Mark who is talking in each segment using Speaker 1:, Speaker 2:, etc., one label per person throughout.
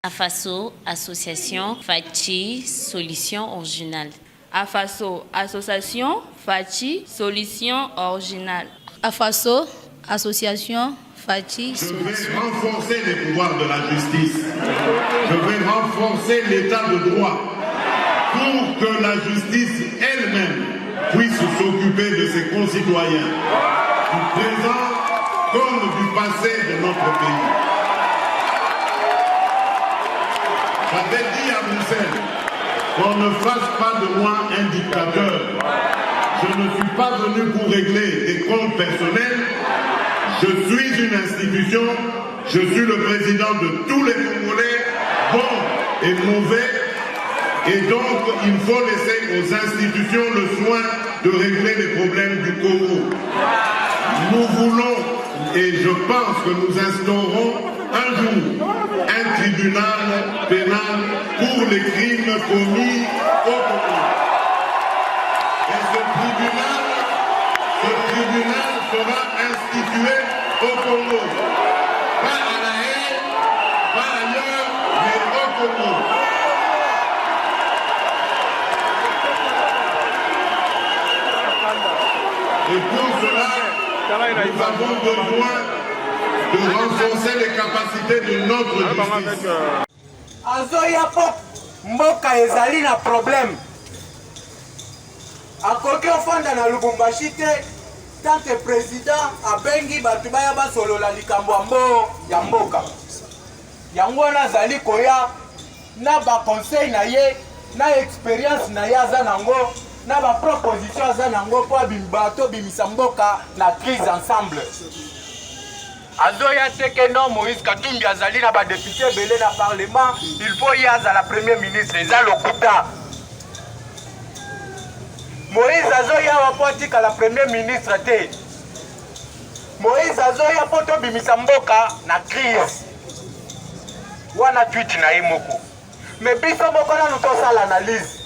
Speaker 1: AFASO, Association Fachi, Solution Originale.
Speaker 2: AFASO, Association Fachi, Solution Originale.
Speaker 3: AFASO, Association Fachi, Solution.
Speaker 4: Je vais renforcer les pouvoirs de la justice. Je vais renforcer l'état de droit pour que la justice elle-même puisse s'occuper de ses concitoyens, du présent comme du passé de notre pays. J'avais dit à Bruxelles qu'on ne fasse pas de moi un dictateur. Je ne suis pas venu pour régler des comptes personnels. Je suis une institution, je suis le président de tous les Congolais, bons et mauvais, et donc il faut laisser aux institutions le soin de régler les problèmes du Congo. Nous voulons, et je pense que nous instaurons un jour un tribunal pénal pour les crimes commis au Congo. Et ce tribunal sera institué au Congo. Pas à la haine, pas ailleurs, mais au Congo. Et pour cela, nous avons besoin de renforcer les capacités de notre justice.
Speaker 5: Azoya pop mboka ezali na problème. Akoki ofanda na Lubumbashi te tant que président abengi batu baya basolola likambo ya mboka. Yango nazali koya na ba conseil na ye na expérience na ye aza nango na ba proposition aza nango po bimbato bimisa mboka na crise ensemble. Azoya te que non Moïse Katumbi azali na ba député belé na parlement, il faut y aza la premier ministre eza lokuta. Moïse Azoya wapotika la premier ministre te. Moïse Azoya poto bimisa mboka na crise. Wana tweet na imoko. Mais biso moko na nous tosala l'analyse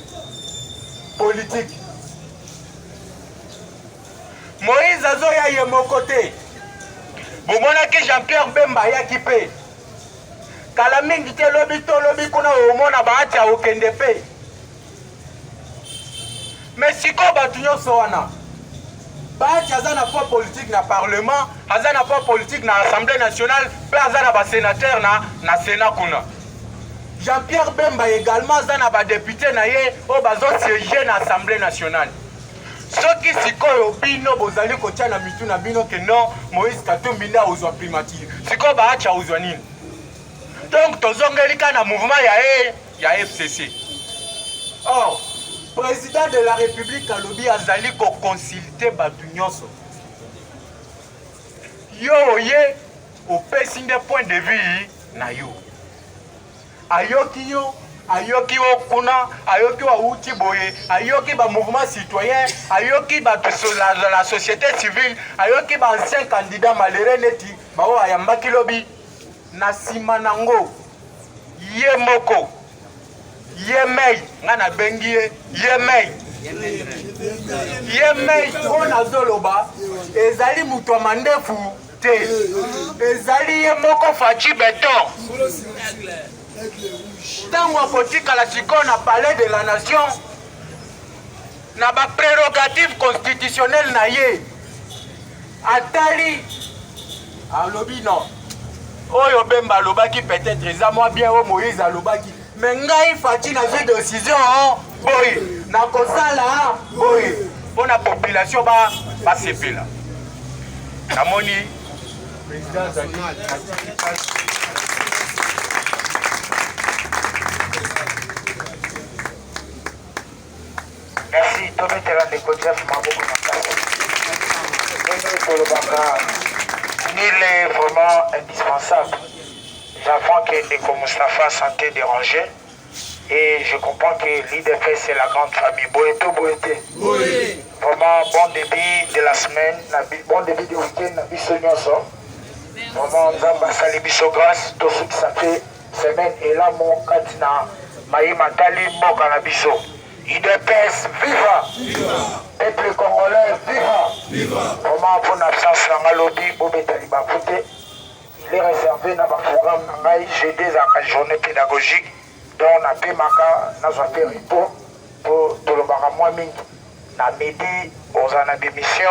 Speaker 5: politique. Moïse Azoya ye moko te. Bomona ke Jean-Pierre Bemba ya kipe. Kala mingi te lobi kuna omona baati ya okende pe. Mais si ko batu nyonso wana baati aza na poids politique na parlement, aza na poids politique na assemblée nationale, pe aza na ba sénateur na sénat kuna. Jean-Pierre Bemba également aza na ba député na ye o bazo siéger na assemblée nationale. Soki sikoyo bino bozali kotia na mitu na bino ke non Moïse Katumbi nda ozwa primature. Sikoyo baati ozwa nini? Donc tozongelika na mouvement ya FCC. Or président de la République alobi azali ko consulter batu nyonso. Yo oye opesi nde point de vue na yo. Ayoki yo, ayoki okuna, ayoki wa uti boye, ayoki ba mouvement citoyen, ayoki ba la société civile, ayoki ba ancien candidat malheureux neti ba o ayambaki lobi na sima nango ye moko Yemei, ngana bengie, Yemei. Yemei, on a zoloba, ezali muto mandefu te. Ezali yemoko fachi beton. Tango apotika la siko na palais de la nation, na ba prérogative constitutionnelle na ye. Atali, alobi non. Oyo Bemba alobaki peut-être eza moi bien o Moïse alobaki. Mais ngai fati na vie de décision boy na kosala boy pour la population ba sepela. Namoni président Zali
Speaker 6: merci Tomé Terra de Kodjef Maboko Makasi. Il est vraiment indispensable. J'apprends que Ndeko Moustapha sentait dérangé et je comprends que l'IDP c'est la grande famille. Boeto Boeté. Oui. Vraiment bon début de la semaine, bon début du week-end, Nabiso Nyonso. Vraiment Nzamba Sali Biso grâce, tout ce qui ça fait semaine et là mon katina Maïma Tali Moka Nabiso. IDPS viva! Viva! Peuple congolais viva! Viva! Vraiment pour l'absence de Malobi, Bobé Taliba Kouté. les réserver dans le programme. J'ai des journées pédagogiques dont on a fait un repos pour tout le baramouaming. Na midi, aux en démission,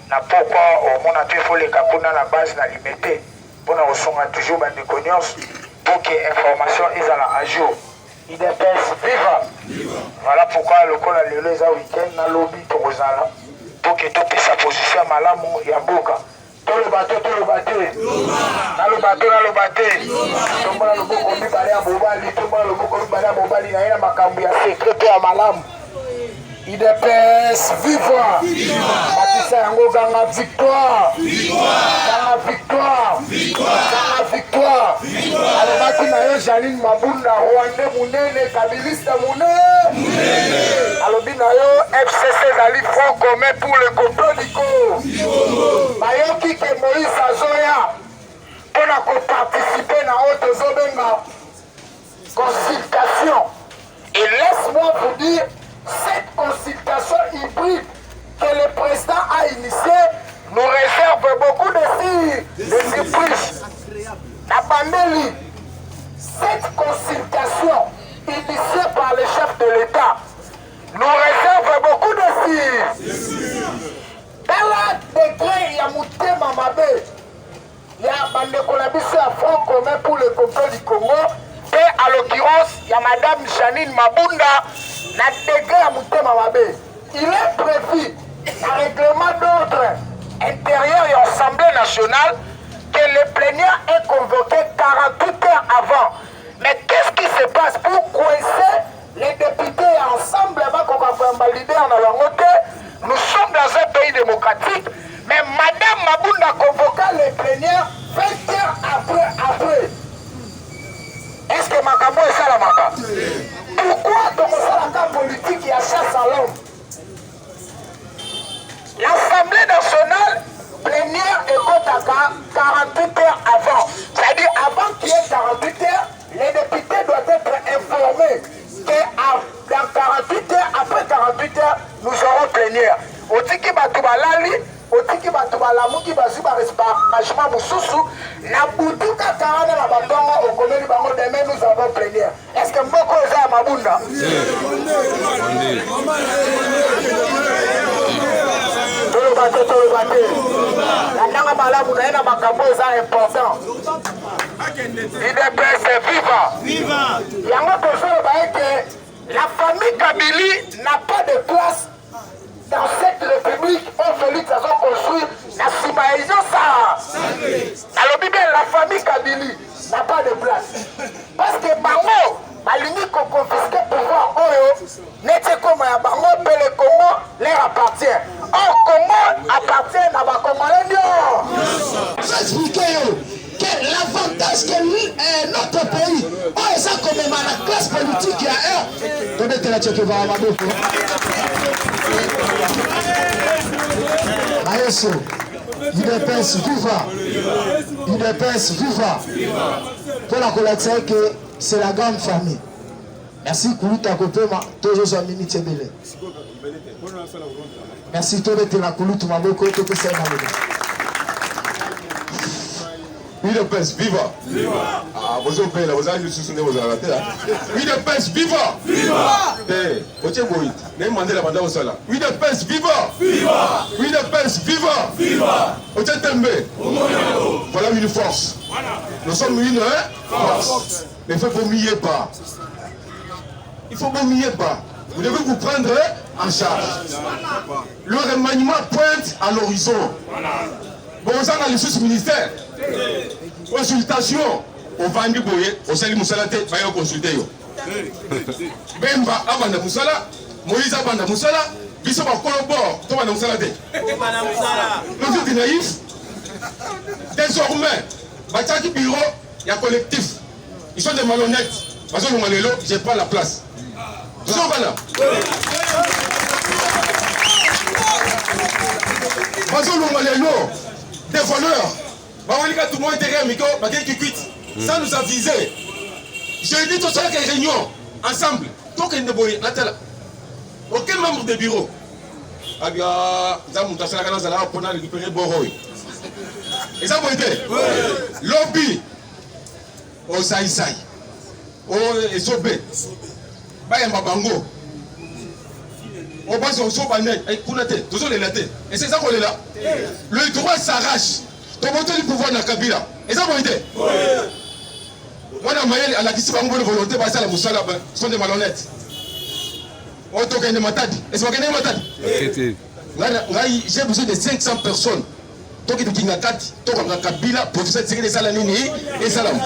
Speaker 6: na pourquoi au monde a fait les capons dans la base, na limité. Pour nous toujours des connaissances pour que l'information est à jour. Il dépêche viva. Voilà pourquoi le col a les week-end dans le lobby pour que tout puisse sa position à Malamou et à Boka. Tout le bateau. Dans le bateau. Tout le monde a le beau commis balé à Mobali. Tout le monde a le beau commis balé à Mobali. Il y a un macambi à secrétaire à Malamou. Il dépêche viva. Matissa Yango ganga victoire. Ganga victoire. Alobaki na yo Janine Mabunda Rwanda munene Kabilista munene. Alobi na yo FCC zali front commun pour le complot. Bayoki ke Moïse Azoya pour participer na haute zobenga consultation. Et laisse-moi vous dire, cette consultation hybride que le président a initiée nous réserve beaucoup de surprises. Nabandeli, cette consultation initiée par le chef de l'État nous réserve beaucoup de surprises. Dans le décret, il y a Moutema Mabé, il y a Bandekolabissé à Front commun pour le complot du Congo. Et à l'occurrence, il y a Madame Janine Mabunda, la décret à Moutema Mabé. Il est prévu, un règlement d'ordre intérieur et Assemblée nationale, que le plénière est convoqué 48 heures avant. Mais qu'est-ce qui se passe pour coincer les députés ensemble avant qu'on va valider en allant? Nous sommes dans un pays démocratique, mais Madame Mabunda convoqua les plénières 20 heures après. Est-ce que Makambo est ça la Maka? Pourquoi dans le cas politique il y a chasse à l'homme? L'Assemblée nationale plénière est à 48 heures avant. C'est-à-dire avant qu'il y ait 48 heures, les députés doivent être informés que dans 48 heures, après 48 heures, nous aurons plénière. Au tiki batubalali, au tiki batubalamu qui basu barrangement mususu, na butuka karane la batongo au komeli bango demain nous avons plénière. Est-ce que Mboko est à Mabunda? Tout le bateau. La nanga malamu na ena makambo est important. IDPS viva. Yango tosolo bae que la famille Kabili n'a pas de place dans cette république. On Félix a construit la Simaïsio ça. Alors bien la famille Kabili n'a pas de place. Parce que Bango, l'unique qu'on confisque pouvoir Oyo, n'était comme un Bango, mais le Congo leur appartient. Or, Congo appartient à ma Congolais.
Speaker 7: J'explique que l'avantage que notre pays a, ça comme la classe politique qui a un. Donnez la tchéque va à Maboko. Maïso, UDPS viva. Pour la collecte, que c'est la grande famille. Merci Koulouta Kopema, toujours sur Mimi Tchébélé. Merci Tobete la Koulouta Maboko, tout que c'est Maboko.
Speaker 8: UDPS viva. Ah, vous avez là, vous avez soutenu vos avatars. UDPS viva. Eh, Oche Boït, n'est mandé la bande au sala. UDPS viva. UDPS viva. Oche Tembe. Voilà une force. Nous sommes une force. Mais il faut que vous m'y pas. Il faut que vous m'y pas. Vous devez vous prendre en charge. Le remaniement pointe à l'horizon. Bon, on a les sous-ministères. Consultation au Vandi Boye, au Sali Moussalate, va consulter. Bemba Abanda Moussala, Moïse Abanda Moussala, Bissoma Kolobor, Thomas Moussalate. Nous sommes naïfs. Désormais, Bataki Bureau, il y a un collectif. Ils sont des malhonnêtes. Parce que j'ai pas la place. Vous êtes là. Parce que des voleurs. Tout le monde derrière Miko, ça nous a visé. Je dis tout ça qu'il y a une réunion ensemble. Aucun membre de bureau. Et ça, vous êtes lobby. Au Saïsaï. Au Esobé. Bayamba Bango. Au bas au Sobanet. Et Kounate. Toujours les latés. Et c'est ça qu'on est là. Le droit s'arrache. Ton montant du pouvoir dans Kabila. Et ça, vous êtes moi, à la question de volonté, parce que la moussala sont des malhonnêtes. On toque des matades. Est-ce que vous avez des matades? J'ai besoin de 500 personnes. Toque de Kingakat, toque de Kabila, professeur de sécurité Salanini et Salam.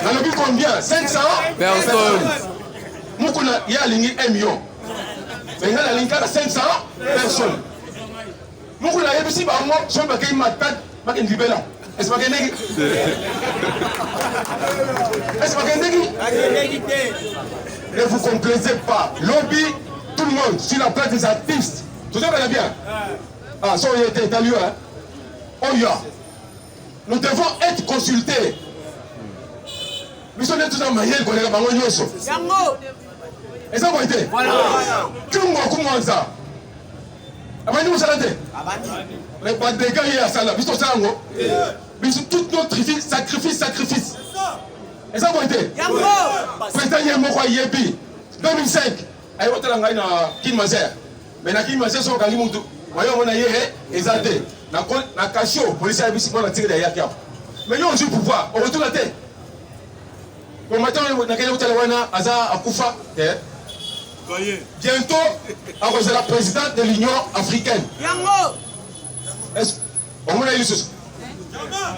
Speaker 8: Dans le but combien? 500 personnes. Moukuna, il y a ligné 1 million. Mais il y a la ligne 500 personnes. Moukuna, il y a aussi moi, je vais faire ma tête, je vais faire là. Est-ce que vous avez Est-ce que vous avez ne vous complaisez pas. Lobby, tout le monde, sur la place des artistes. Tout ça va bien. Ah, ça, il a été étalé. Oh, yeah. Nous devons être consultés. Nous sommes tous en manière qu'on est là-bas. Et ça, vous avez voilà. Comment ça? Vous savez, les dégâts, il y a ça là. Mais tout notre sacrifice. Et ça, vous avez président Yemoko Yebi, 2005. Il y a eu Kim Mazer. Mais na Kim Mazer, c'est un Kangimuntu. On a eu Ezate. Na Kachio, police a vu qu'on a tiré derrière Kia. Mais nous, on joue pouvoir. On retourne la tête. Au matin, on a gagné au Talawana, Aza Akoufa. Bientôt, on sera la présidente de l'Union africaine. On a eu ce.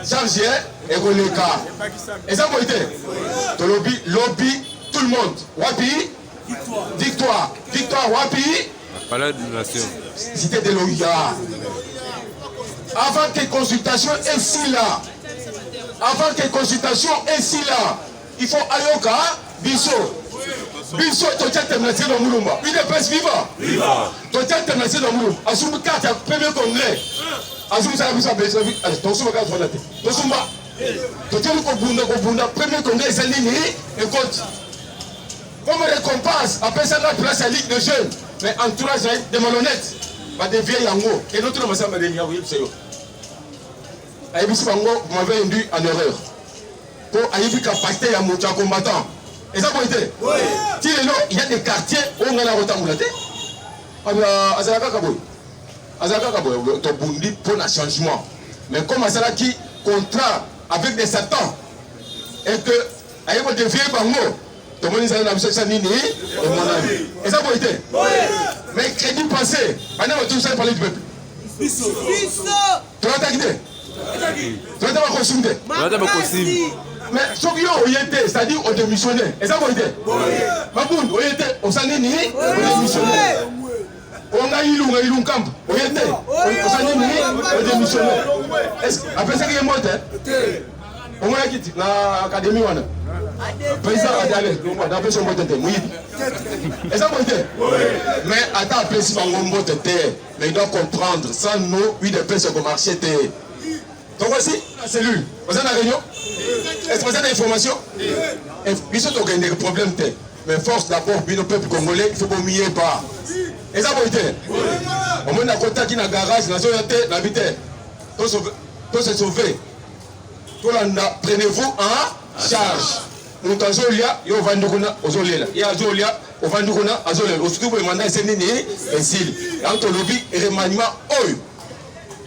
Speaker 8: Chargé et Goleka. Et ça, vous avez lobby, tout le monde. Wapi, victoire. Victoire, Wapi.
Speaker 9: Palais de Nation.
Speaker 8: Cité de l'OIA. Avant que consultation est si là. Il faut Ayoka, Bisso. Bisso, tu as terminé dans Moulumba. Il est presque vivant. Tu as terminé dans Moulumba. Assoum 4, premier congrès. Assoum Salabissa, ton souma 4 fois la tête. Ton souma. Tu as Bunda, premier congrès, c'est l'Ini. Écoute. Comme récompense, après ça, la place à Ligue de jeunes. Mais entourage de malhonnêtes. Pas de vieilles en haut. Et notre massacre de Niaoui, c'est eux. Aïbis Bango m'avait induit en erreur. Pour Aïbis capacité à monter en combattant. Et ça, vous été? Oui. Il y a des quartiers où on a la route à Azalaka Kaboy. Azalaka Kaboy, tu as bondi pour le changement. Mais comme Azalaka qui contrat avec des satans, et que Aïbis de vieilles Bango, tout le monde est dans la Nini et mon ami. Et ça, vous été? Oui. Mais crédit passé, on a tout ça parler du peuple. Tu l'as attaqué? Tu l'as consumé? Mais ce qui est c'est-à-dire au démissionné. Et ça, vous été? Maboun, vous été au Sanini, au démissionné. On a eu un camp. Vous été au Sanini, au démissionné. Après ça, il est mort. On a quitté l'académie. Président Adalé, d'après son mot de thé, et ça, vous été? Mais attends, après, si on mot de thé, mais il doit comprendre, sans nous, oui, de plus, c'est marché. Donc voici la cellule. Vous avez la réunion? Est-ce que vous avez des informations? Ils sont au des problèmes. Mais force d'abord, puis le peuple congolais, il faut qu'on m'y ait pas. Et ça, vous été? Au moins, on a contact dans le garage, dans la zone de l'habité. Tout se sauver. Prenez-vous en charge. Nous avons Zolia, nous avons Zolia. Il y a Zolia, nous avons Zolia. Surtout pour le mandat, c'est Nini et Sil. Entre le lobby et le remaniement,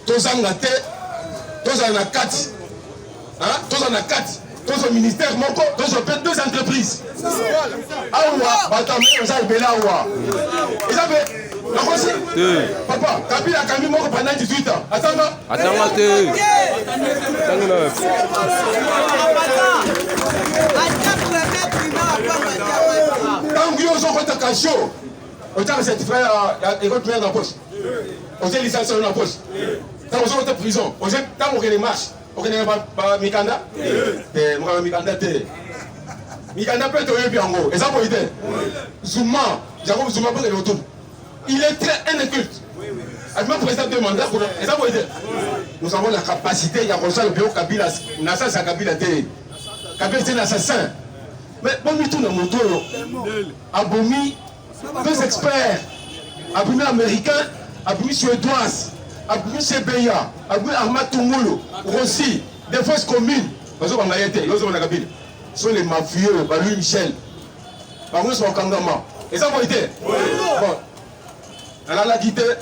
Speaker 8: tous en a tête. Tous en a 4. Tous en a 4. Tous au ministère, tous ont fait 2 entreprises. Awa, Batamé, on a Bela Awa. Et ça fait, la voici. Papa, Kabila a camé mort pendant 18 ans. Attends, quand vous avez un cachot, on a un certificat à l'école primaire dans la poche. On a une licence dans la poche. Quand vous êtes en prison, quand vous avez des marches, vous avez Mikanda. Mikanda peut être bien en haut. Et ça, vous avez Zouma, Jacob Zouma peut être autour. Il est très inculte. Avec le président de mandat, et ça, vous avez nous avons la capacité, il y a comme ça le bureau Kabila, Nassa, c'est Kabila. Kabila, c'est un assassin. Mais bon, tout le monde, Abomi, 2 experts. abimi américain, abimi suédoise, abimi Sebeya, abimi Ahmad Tungulu, Rossi, des fausses communes. Parce qu'on a été, ce sont les mafieux, Louis Michel. Par contre, ils sont en Kangama. Et ça va été. Bon, alors la guitare,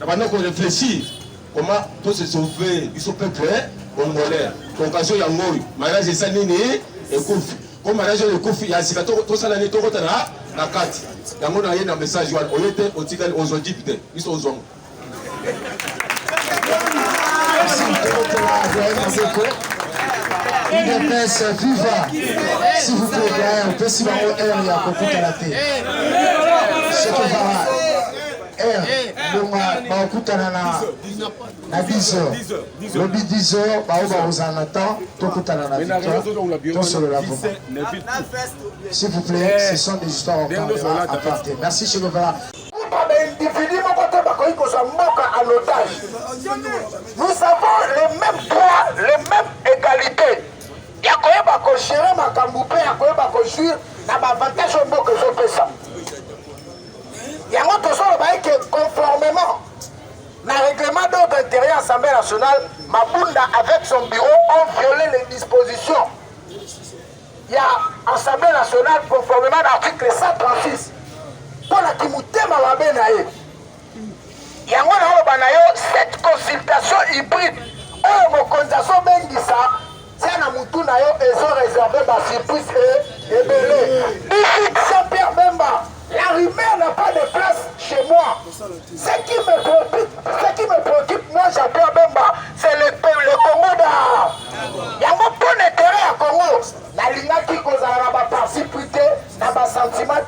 Speaker 8: maintenant qu'on réfléchit, comment tout se sauver, ils sont peuple congolais. Concassion Yangoy, mariage de Sanini et Koufi. Comme mariage de Koufi, il y a tout ça l'année, tout le la carte. Yango n'a rien un message, on était au Tigal, aux Égyptes, ils sont aux hommes.
Speaker 7: UDPS viva, s'il vous plaît, on peut s'y voir au R, il y a beaucoup de la tête. Ce que va R, beaucoup na 10 heures. Lobby 10 heures, vous en attend, tout le temps la victoire, tout sur le lavement. S'il vous plaît, ce sont des histoires à apporter. Merci, chez Govara.
Speaker 6: Nous avons les mêmes droits, les mêmes égalités. Il y a quand même gérer ma camboupé, il y a quand même jouir dans l'avantage au mot que je fais ça. Il y a un autre chose que conformément au règlement d'ordre intérieur de l'Assemblée nationale, Mabunda avec son bureau ont violé les dispositions. Il y a l'Assemblée nationale conformément à l'article 136 pour la Kimutema Wabenae. Il y a cette consultation hybride. Mon consultation Bengisa, c'est un moutou na yo, ils ont réservé ma surprise et belé. Ici, Saint-Pierre Bemba, la rumeur n'a pas de place chez moi. Ce qui me préoccupe, moi, Jean-Pierre Bemba, c'est le Congo d'art. Il y a un bon intérêt à Congo. La ligne qui cause la participité, la sentiment,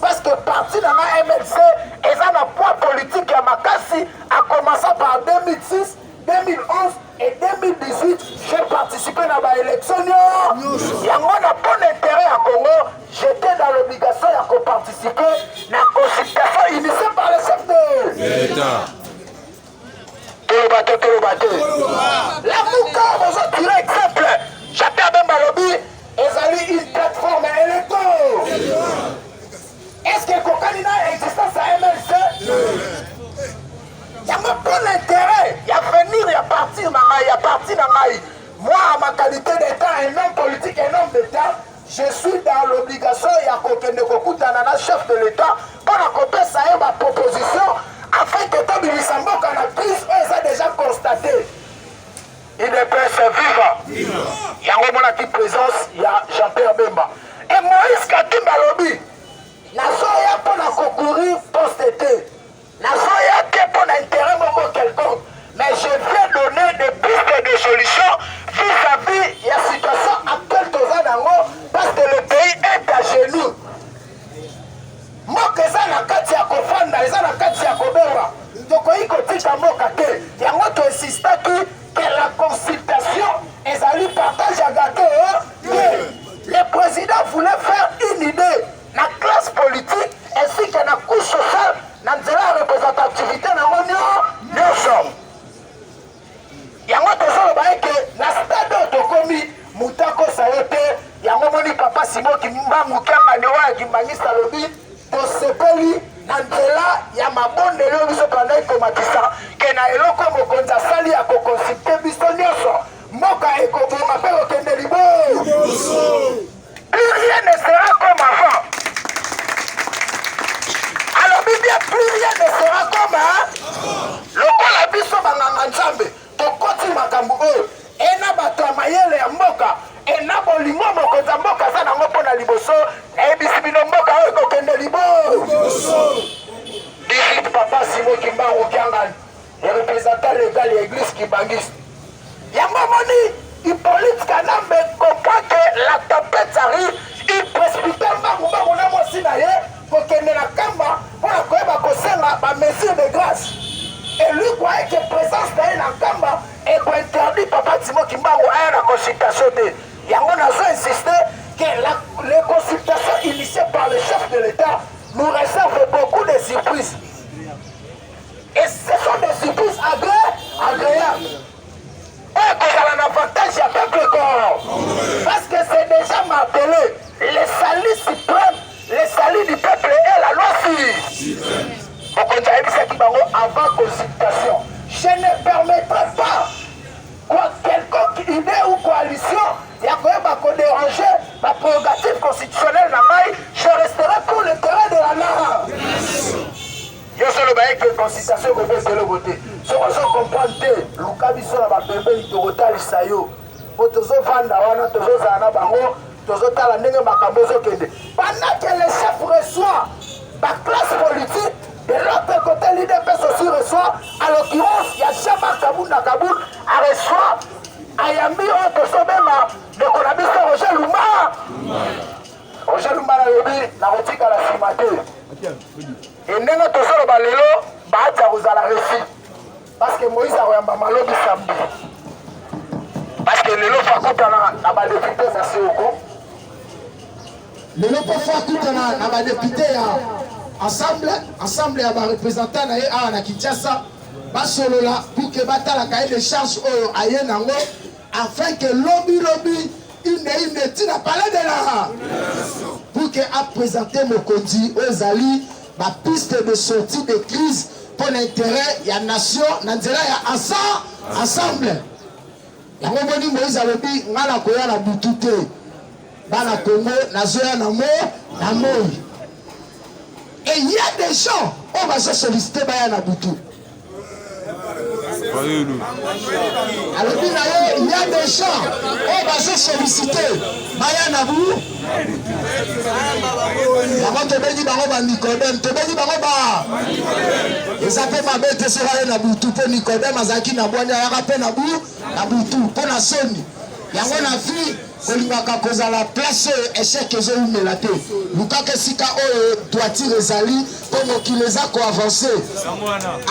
Speaker 6: parce que parti dans la MLC, ils ont un poids politique à Makassi, à commencer par 2006, 2011 et 2018, j'ai participé dans l'élection. Il y a un bon intérêt à Congo. J'étais dans l'obligation de participer à la consultation initiée par le chef de l'État. Tout le bateau. La Mouka, vous avez tiré exemple. J'appelle même Balobi, ils ont une plateforme électorale. Est-ce que Kokanina existence à MLC? Il y a un bon intérêt, il y a venir, il y a partir dans Maï. Moi, à ma qualité d'État, un homme politique, un homme d'État, je suis dans l'obligation, il y a un chef de l'État, pour accompagner ça et ma proposition, afin que Tobi Lissambo, quand la crise, ils ont déjà constaté. Il est presse viva. Il y a un qui présence, il y a Jean-Pierre Bemba. Et Moïse Katumba Lobi, la Zoya pour concourir post-été. La Zoya qui est pour l'intérêt quelconque. Mais je viens donner des pistes de solutions vis-à-vis de la situation actuelle parce que le pays est à genoux. Moi, que ça, la carte à Kofanda, ça, la carte à Kobera. Donc, il y a un autre insistant que la consultation est allée partager à gâteau. Le président voulait faire une idée. La classe politique ainsi que la couche sociale dans la représentativité dans l'Union. Il y a un autre chose que la stade de Komi, Moutako Sayote, il y a un moment papa Simon qui m'a mouké à qui m'a mis à l'objet, pour se payer, il y a ma bonne élève qui se prendrait comme Matissa, qui n'a pas comme au Konza Sali à consulter Bistonioso, Moka et Kobo, m'appelle au Kendelibo. Plus rien ne sera comme avant. Alors, bien, plus rien ne sera comme avant. Le col a biso banganganzambe. Tokoti makambu oyo ena bato ya mayele ya mboka ena bolingo mokonza mboka aza nango mpo na liboso nayebisi bino mboka oyo ekokende liboso. District papa Simo Kimbangu Kiangani, le représentant légal ya église kibangiste. Yango moni Hippolyte Kanambe comprend que la tempête arrive, il précipite mbangu na mosi na ye kokende na kamba mpona koyeba kosenga bamesure de grâce. Et lui croyait que la présence d'un Nakamba est interdit papa Timo Kimbangu à la consultation de. Yango a insisté que les consultations initiées par le chef de l'État nous réservent beaucoup de surprises. Et ce sont des surprises agréables. Et qu'on a un avantage avec le corps. Parce que c'est déjà martelé. Les salis suprêmes, les salis du peuple et la loi suprême. mokonzi ayebisaki bango avant consultation. Je ne permettrai pas quoi quelconque idée ou coalition ya koyeba kodéranger ma prérogative constitutionnelle na ngai. Je resterai pour l'intérêt de la nation. Yo solo baye que consultation ko be le côté. Ce qu'on se comprend te luka biso na ba pembeli to kotalisa yo. Po tozo vanda wana tozo zana bango tozo tala ndenge makambo ezokende. Pendant que le chef reçoit la classe politique, de l'autre côté l'IDPS aussi reçoit, à l'occurrence il y a Chama Kabunda Kaboul a reçoit Ayambi Otoso Bema de Konabiso Roger Lumba. Roger Lumba na yobi na rotika la simate. Et ndenge tozo ba lelo ba atia kozala récit. Parce que Moïse a oyamba malobi samedi. Parce que lelo fakuta na ba député ça c'est oko.
Speaker 7: Lelo pa fakuta na ba député ya ensemble ya ba représentant na ye a na Kinshasa ba solola pour que batala cahier de charge oyo aye nango afin que lobby une tina parler de la pour que a présenter mokonzi ozali ba piste de sortie de crise pour l'intérêt ya nation na nzela ya ensemble. Yango boni Moïse alobi ngala koya na butute bana Congo nazoya na moi. Et il y a des gens on va se solliciter baya na butu. Alors il y a des gens on va se solliciter baya na bu. Yango tobengi bango ba Nicodème, tobengi bango ba. Ezape mabete sera na butu po Nicodème azaki na bwanya yaka pe na butu po na soni. Yango na fi kolingaka kozala place échec ezoumela te. Lukaka sika oyo toitire ezali po mokili eza koavance.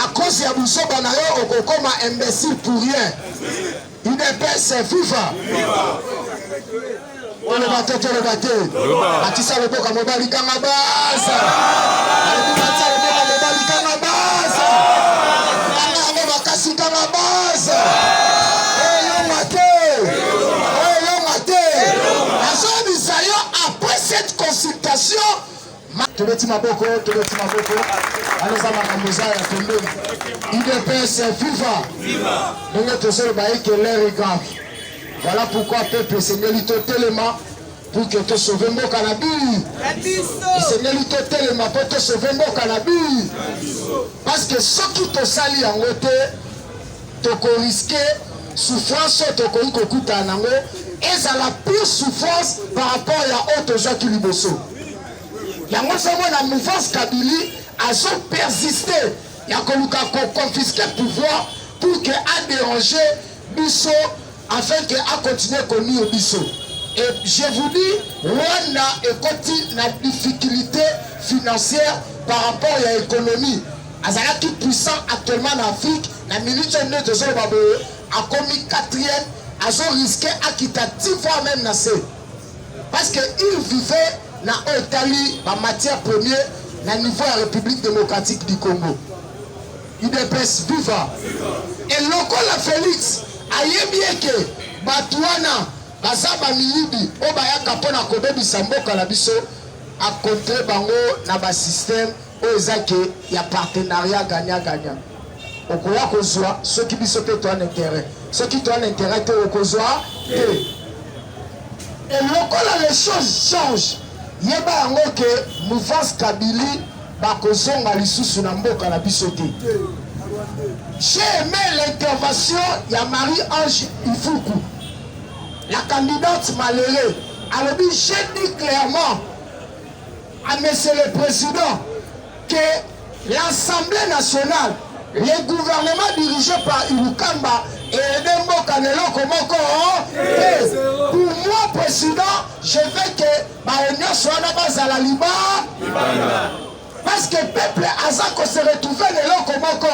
Speaker 7: À cause ya busoba na yo okokoma imbécile pour rien. UDPS FIFA. On le batte. Batisa le boka mobali kanga basa. Batisa le boka mobali kanga basa. Kanga bakasi kanga basa. Après cette consultation, Tobeti Maboko, allez à Makamosa et Tombé. UDPS FIFA. Nous sommes tous les que l'air est grave. Voilà pourquoi peuple Seigneur Lito tellement pour que tu sauves mon cannabis. Seigneur Lito tellement pour te sauver mon cannabis. Parce que ce qui te salit en côté, tu peux risquer souffrance, tu peux écouter en anglais. Et c'est la pire souffrance par rapport à autres gens qui liboso. Il y a la mouvance Kabili a sont persisté. Il y a confisqué le pouvoir pour qu'il a dérangé Bisso afin qu'il a continué à connaître Bisso. Et je vous dis, Rwanda est continue la difficulté financière par rapport à l'économie. Azala qui puissant actuellement en Afrique, la minute de Zolobabo a commis 4e. Ils ont risqué à quitter 10 fois même nassé. Parce qu'ils vivaient dans l'Italie en matière première dans le niveau de la République démocratique du Congo. UDPS viva. Et Lokola Félix a bien que Batouana, Bazaba Miyibi, Obaya Kapona Kobe Bisambo Kalabiso a contré Bango dans le système où il y a partenariat gagnant-gagnant. Au courant qu'on soit, ceux qui sont un intérêt. Ceux qui ont un intérêt au Kozoa. Et lorsque les choses changent, il y a que mouvance Kabili bakozonga lisusu na mboka na biso te. J'ai aimé l'intervention de Marie-Ange Ifuku, la candidate malheureux. Alors j'ai dit clairement à monsieur le président que l'Assemblée nationale, le gouvernement dirigé par Ilukamba et Edembo Kanelo Komoko, pour moi, président, je veux que l'Union soit à la Liba. Parce que le peuple a se retrouvé dans le Komoko.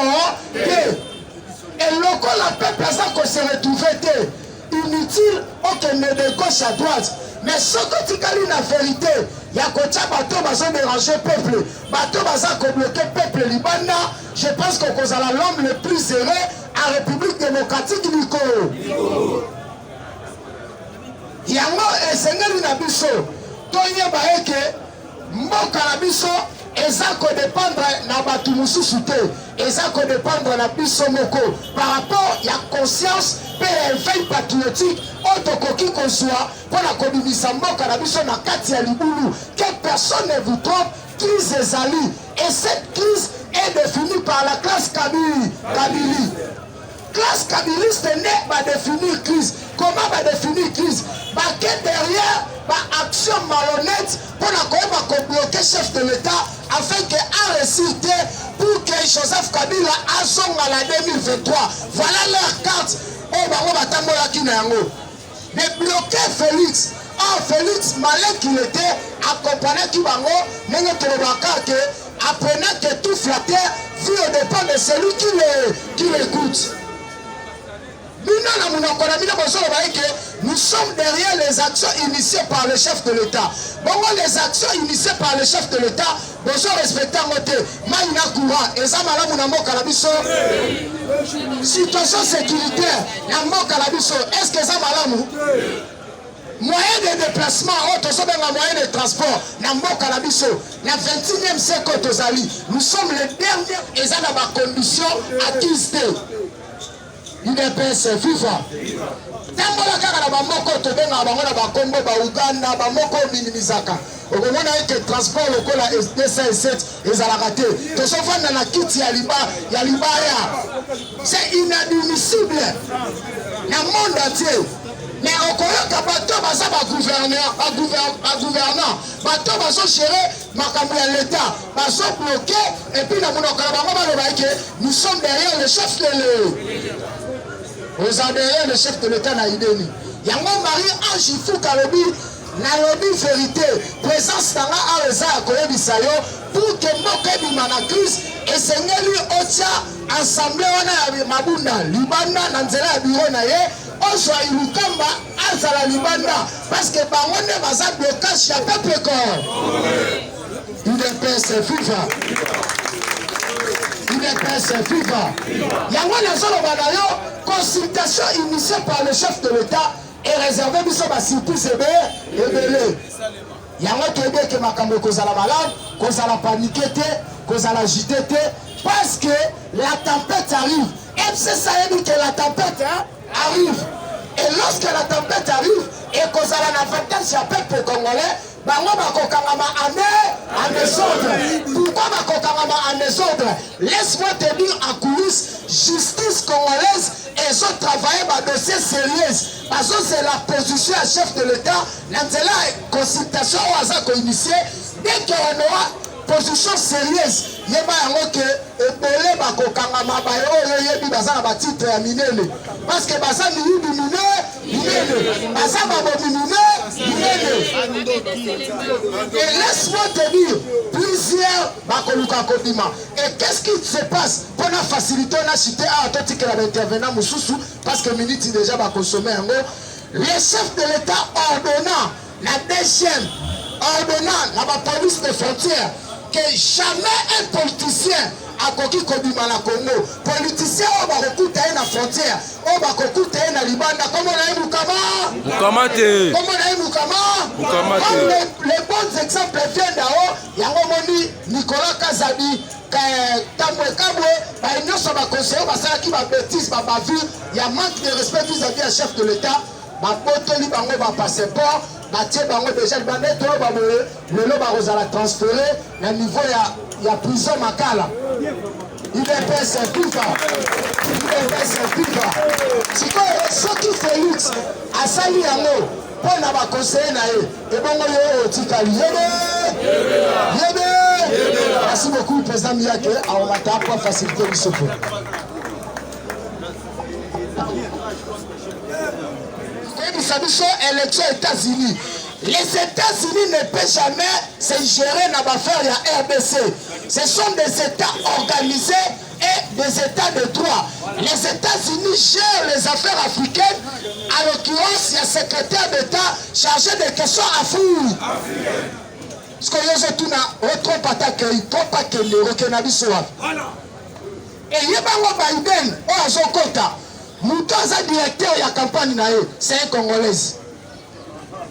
Speaker 7: Et le peuple a se retrouvé inutile, aucun de gauche à droite. Mais ce que tu as la vérité, il y a que bateau qui a dérangé le peuple, bateau qui a bloqué le peuple libanais. Je pense que c'est l'homme le plus erré à la République démocratique du Congo. Il y a un Seigneur Nabiso, Tonya Baeke, Mboka Nabiso, et ça que dépendre na batu motu mususu te eza ko dépendre na biso moko par rapport ya conscience pe éveil patriotique otokoki kozwa mpona kobimisa mboka na biso na kati ya libulu que personne ne vous trompe crise ezali et cette crise est définie par la classe Kabili. Classe kabiliste n'est pas définir crise. Comment va définir crise? Baké derrière ba action malhonnête pour la bloquer chef de l'État afin que a récité pour que Joseph Kabila assomme à la 2023. Voilà leur carte. Oh bango batambola kinango. Mais bloquer Félix. Oh Félix malin qu'il était accompagné qui bango n'est que apprenant que tout flatteur vit au dépend de celui qui l'écoute. Nous sommes derrière les actions initiées par le chef de l'État. Bon, les actions initiées par le chef de l'État, nous sommes respectés en côté. Maïna Koura, et ça, madame Mounamo Kalabiso. Situation sécuritaire, Nambo Kalabiso, est-ce que ça, madame? Moyen de déplacement, moyen de transport, Nambo Kalabiso, la 21e siècle Tozali. Nous sommes les derniers, et ça, dans ma condition, acquise. UDPS FIFA. Tambola kaka na bamoko tobenga bango na bakombo ba Uganda bamoko minimizaka. Okomona que transport lokola SD7 ezalaka te. Tosofanda na kiti ya libaya. C'est inadmissible. Na monde entier. Mais okoyoka bato baza ba gouverneur, bato bazo gérer makambo ya l'État, bazo bloquer et puis na monoko na bango baloba ke nous sommes derrière le chef de l'État. Vous avez derrière le chef de l'État na ideni. Yango Marie-Ange Foucarobi na lobi vérité. Présence tanga areza koyebisa yo pour que mboka bima na crise et sengeli otia assemblée wana ya mabunda libanda na nzela ya bureau na ye ozwa ilukamba azala libanda parce que bango ne baza blocage ya peuple corps. UDPS FIFA. UDPS FIFA. Yango nazoloba na yo consultation initiée par le chef de l'État est réservée biso ba surprise ebele. Yango toyebi ke makambo kozala malade, kozala paniqué te, kozala agité te parce que la tempête arrive. Et c'est ça dit que la tempête arrive. Et lorsque la tempête arrive et kozala na vacances ya peuple congolais, bango bakokangama en désordre. Pourquoi bakokangama en désordre? Laisse-moi te dire en coulisses, justice congolaise et ont travaillé dans dossier sérieux. Parce que c'est la position à chef de l'État. Dans la consultation au hasard initié, dès qu'on aura position sérieuse, il y a un bakokangama bayo yebi baza na batitre ya minene. Parce que baza ni minene, baza babo minene. Et laisse-moi te dire, plusieurs bakoluka kodima. Et qu'est-ce qui se passe pour la facilité on a cité à Atoti que l'intervenant Moussoussou parce que minute déjà va consommer un mot. Les chefs de l'État ordonnant la DGM, ordonnant la police des frontières que jamais un politicien a koki kobima na Congo. Politicien au bakokuta na frontière, au bakokuta na Libanda, comment on a eu Mukama? Comment on a eu Mukama? Comme les bons exemples viennent d'en-haut, Yangomoni, Nicolas Kazabi, Tambwe Kabwe, ils ne sont pas conseillers, parce qu'ils ont bêtise, il y a manque de respect vis-à-vis du chef de l'État. Botoli bango ba passeport batie bango déjà bandé to ba le lo ba kozala transférer na niveau ya prison makala. UDPS FIFA. UDPS FIFA. Siko soki Félix asali yango pona ba conseiller na ye e bongo yo tikali yebe. Merci beaucoup président Miyake on va pas faciliter le support. Élection États-Unis. Les États-Unis ne peuvent jamais se gérer dans l'affaire de RDC. Ce sont des États organisés et des États de droit. Les États-Unis gèrent les affaires africaines. En l'occurrence, il y a un secrétaire d'État chargé des questions africaines. Ce que nous avons dit, et Biden, Mouto aza directeur ya campagne na ye, c'est un Congolais.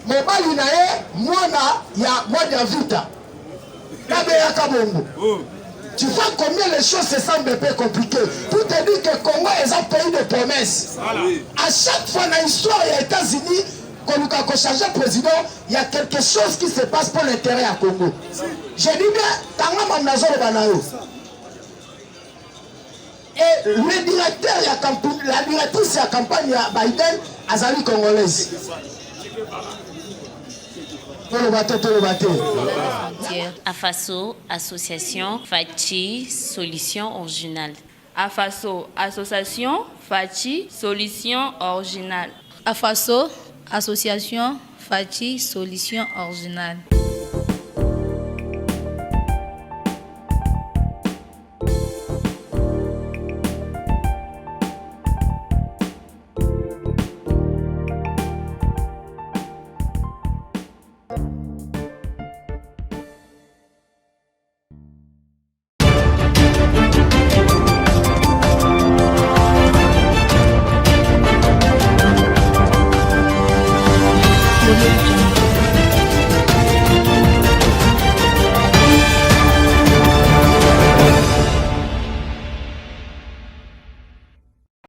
Speaker 7: Mobali na ye, mwana ya vita. Nabe ya kabongo. Tu vois combien les choses se semblent un peu compliquées. Pour te dire que Congo est un pays de promesses. À chaque fois dans l'histoire des États-Unis, quand nous avons changé le président, il y a quelque chose qui se passe pour l'intérêt à Congo. Je dis bien, et le directeur, la directrice de la campagne de Biden, Azali congolaise.
Speaker 1: AFASO, association Fachi, solution originale.
Speaker 2: AFASO, association Fachi, solution originale.
Speaker 3: AFASO, association Fachi, solution originale.